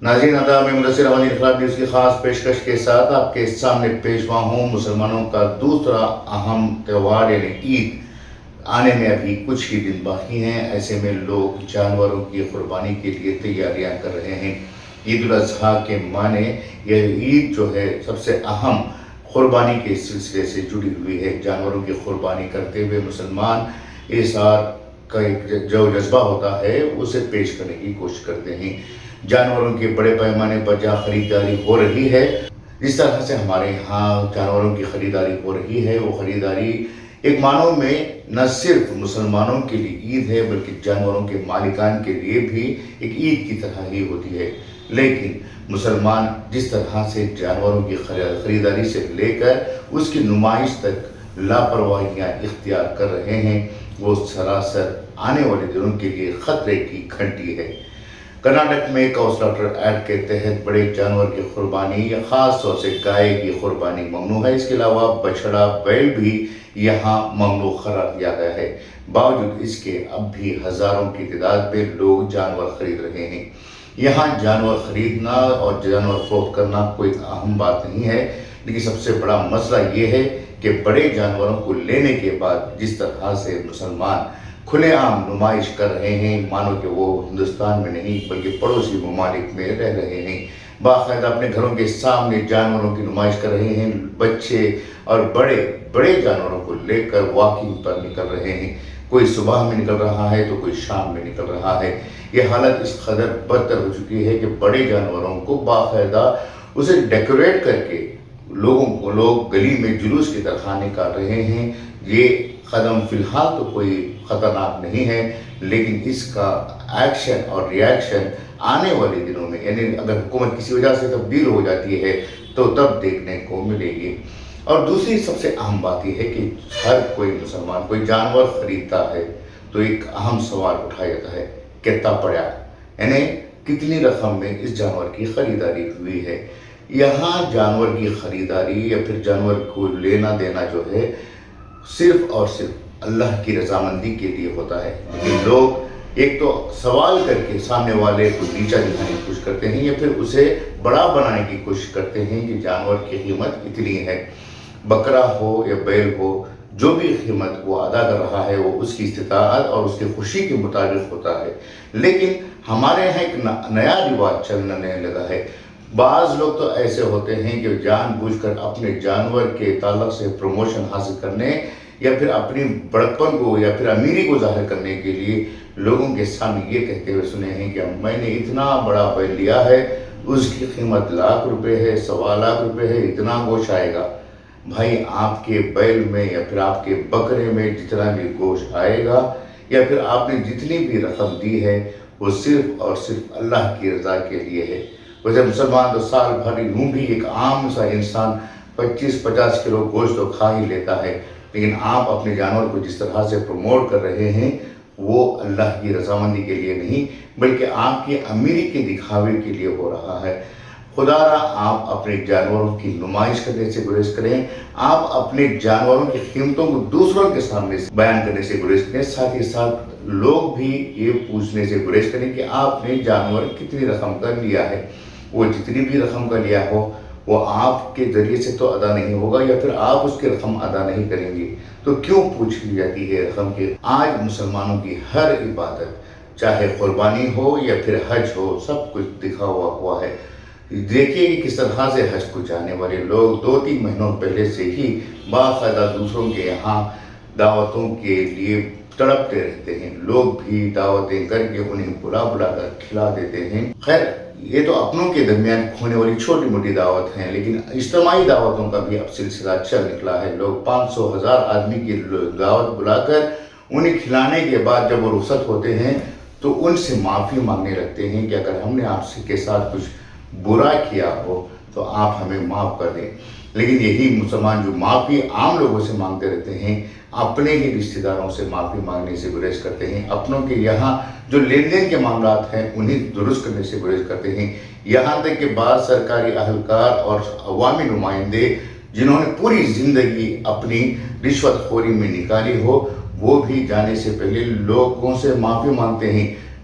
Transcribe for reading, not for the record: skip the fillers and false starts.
ناظرین آداب، میں مدثر احمد انقلاب نیوز کی خاص پیشکش کے ساتھ آپ کے سامنے پیش ہوا ہوں۔ مسلمانوں کا دوسرا اہم تہوار یعنی عید آنے میں ابھی کچھ ہی دن باقی ہیں۔ ایسے میں لوگ جانوروں کی قربانی کے لیے تیاریاں کر رہے ہیں۔ عید الاضحیٰ کے معنی یہ عید جو ہے سب سے اہم قربانی کے سلسلے سے جڑی ہوئی ہے۔ جانوروں کی قربانی کرتے ہوئے مسلمان ایثار کا ایک جو جذبہ ہوتا ہے اسے پیش کرنے کی کوشش کرتے ہیں۔ جانوروں کی بڑے پیمانے پر جہاں خریداری ہو رہی ہے، جس طرح سے ہمارے ہاں جانوروں کی خریداری ہو رہی ہے، وہ خریداری ایک معنوں میں نہ صرف مسلمانوں کے لیے عید ہے بلکہ جانوروں کے مالکان کے لیے بھی ایک عید کی طرح ہی ہوتی ہے۔ لیکن مسلمان جس طرح سے جانوروں کی خریداری سے لے کر اس کی نمائش تک لاپرواہیاں اختیار کر رہے ہیں، وہ سراسر آنے والے دنوں کے لیے خطرے کی گھنٹی ہے۔ کرناٹک میں کوسلاٹر ایکٹ کے تحت بڑے جانور کی قربانی یا خاص طور سے گائے کی قربانی ممنوع ہے۔ اس کے علاوہ بچڑا، بیل بھی یہاں ممنوع قرار دیا گیا ہے۔ باوجود اس کے اب بھی ہزاروں کی تعداد میں لوگ جانور خرید رہے ہیں۔ یہاں جانور خریدنا اور جانور فروخت کرنا کوئی اہم بات نہیں ہے، لیکن سب سے بڑا مسئلہ یہ ہے کہ بڑے جانوروں کو لینے کے بعد جس طرح سے مسلمان کھلے عام نمائش کر رہے ہیں، مانو کہ وہ ہندوستان میں نہیں بلکہ پڑوسی ممالک میں رہ رہے ہیں۔ باقاعدہ اپنے گھروں کے سامنے جانوروں کی نمائش کر رہے ہیں۔ بچے اور بڑے جانوروں کو لے کر واکنگ پر نکل رہے ہیں۔ کوئی صبح میں نکل رہا ہے تو کوئی شام میں نکل رہا ہے۔ یہ حالت اس قدر بدتر ہو چکی ہے کہ بڑے جانوروں کو باقاعدہ اسے ڈیکوریٹ کر کے لوگ گلی میں جلوس کی طرح نکال رہے ہیں۔ یہ قدم فی الحال تو کوئی خطرناک نہیں ہے، لیکن اس کا ایکشن اور ری ایکشن آنے والے دنوں میں، یعنی اگر حکومت کسی وجہ سے تبدیل ہو جاتی ہے تو تب دیکھنے کو ملے گی۔ اور دوسری سب سے اہم بات یہ ہے کہ ہر کوئی مسلمان کوئی جانور خریدتا ہے تو ایک اہم سوال اٹھایا جاتا ہے، کتنا پڑا، یعنی کتنی رقم میں اس جانور کی خریداری ہوئی ہے۔ یہاں جانور کی خریداری یا پھر جانور کو لینا دینا جو ہے صرف اور صرف اللہ کی رضامندی کے لیے ہوتا ہے، لیکن لوگ ایک تو سوال کر کے سامنے والے کو نیچا دکھانے کی کوشش کرتے ہیں یا پھر اسے بڑا بنانے کی کوشش کرتے ہیں کہ جانور کی قیمت اتنی ہے۔ بکرا ہو یا بیل ہو، جو بھی قیمت وہ ادا کر رہا ہے وہ اس کی استطاعت اور اس کی خوشی کے مطابق ہوتا ہے۔ لیکن ہمارے یہاں ایک نیا رواج چلنے لگا ہے۔ بعض لوگ تو ایسے ہوتے ہیں کہ جان بوجھ کر اپنے جانور کے تعلق سے پروموشن حاصل کرنے یا پھر اپنی بڑکپن کو یا پھر امیری کو ظاہر کرنے کے لیے لوگوں کے سامنے یہ کہتے ہوئے سنے ہیں کہ میں نے اتنا بڑا بیل لیا ہے، اس کی قیمت ₹1,00,000 ہے، ₹1,25,000 ہے، اتنا گوشت آئے گا۔ بھائی، آپ کے بیل میں یا پھر آپ کے بکرے میں جتنا بھی گوشت آئے گا یا پھر آپ نے جتنی بھی رقم دی ہے وہ صرف اور صرف اللہ کی رضا کے لیے ہے۔ ویسے مسلمان تو سال بھر یوں بھی ایک عام سا انسان 25-50 کلو گوشت تو کھا ہی لیتا ہے، لیکن آپ اپنے جانور کو جس طرح سے پروموٹ کر رہے ہیں وہ اللہ کی رضامندی کے لیے نہیں بلکہ آپ کی امیری کے دکھاوے کے لیے ہو رہا ہے۔ خدا را آپ اپنے جانوروں کی نمائش کرنے سے گریز کریں، آپ اپنے جانوروں کی قیمتوں کو دوسروں کے سامنے بیان کرنے سے گریز کریں، ساتھ ہی ساتھ لوگ بھی یہ پوچھنے سے گریز کریں کہ آپ نے جانور کتنی رقم کا لیا ہے۔ وہ جتنی بھی رقم کا لیا ہو وہ آپ کے ذریعے سے تو ادا نہیں ہوگا یا پھر آپ اس کی رقم ادا نہیں کریں گے تو کیوں پوچھ لی جاتی ہے رقم کی؟ آج مسلمانوں کی ہر عبادت، چاہے قربانی ہو یا پھر حج ہو، سب کچھ دکھاوا ہوا ہے۔ دیکھیے کہ کس طرح سے حج کو جانے والے لوگ 2-3 مہینوں پہلے سے ہی باقاعدہ دوسروں کے یہاں دعوتوں کے لیے تڑپتے رہتے ہیں۔ لوگ بھی دعوتیں کر کے انہیں بلا کر کھلا دیتے ہیں۔ خیر، یہ تو اپنوں کے درمیان ہونے والی چھوٹی موٹی دعوت ہیں، لیکن اجتماعی دعوتوں کا بھی اب سلسلہ چل نکلا ہے۔ لوگ 500,000 آدمی کی دعوت بلا کر انہیں کھلانے کے بعد جب وہ رخصت ہوتے ہیں تو ان سے معافی مانگنے لگتے ہیں کہ اگر ہم نے آپ کے ساتھ کچھ برا کیا ہو تو آپ ہمیں معاف کر دیں۔ لیکن یہی مسلمان جو معافی عام لوگوں سے مانگتے رہتے ہیں، اپنے ہی رشتہ داروں سے معافی مانگنے سے گریز کرتے ہیں، اپنوں کے یہاں جو لین دین کے معاملات ہیں انہیں درست کرنے سے گریز کرتے ہیں، یہاں تک کہ بعض سرکاری اہلکار اور عوامی نمائندے جنہوں نے پوری زندگی اپنی رشوت خوری میں نکالی ہو، وہ بھی جانے سے پہلے لوگوں سے معافی مانگتے ہیں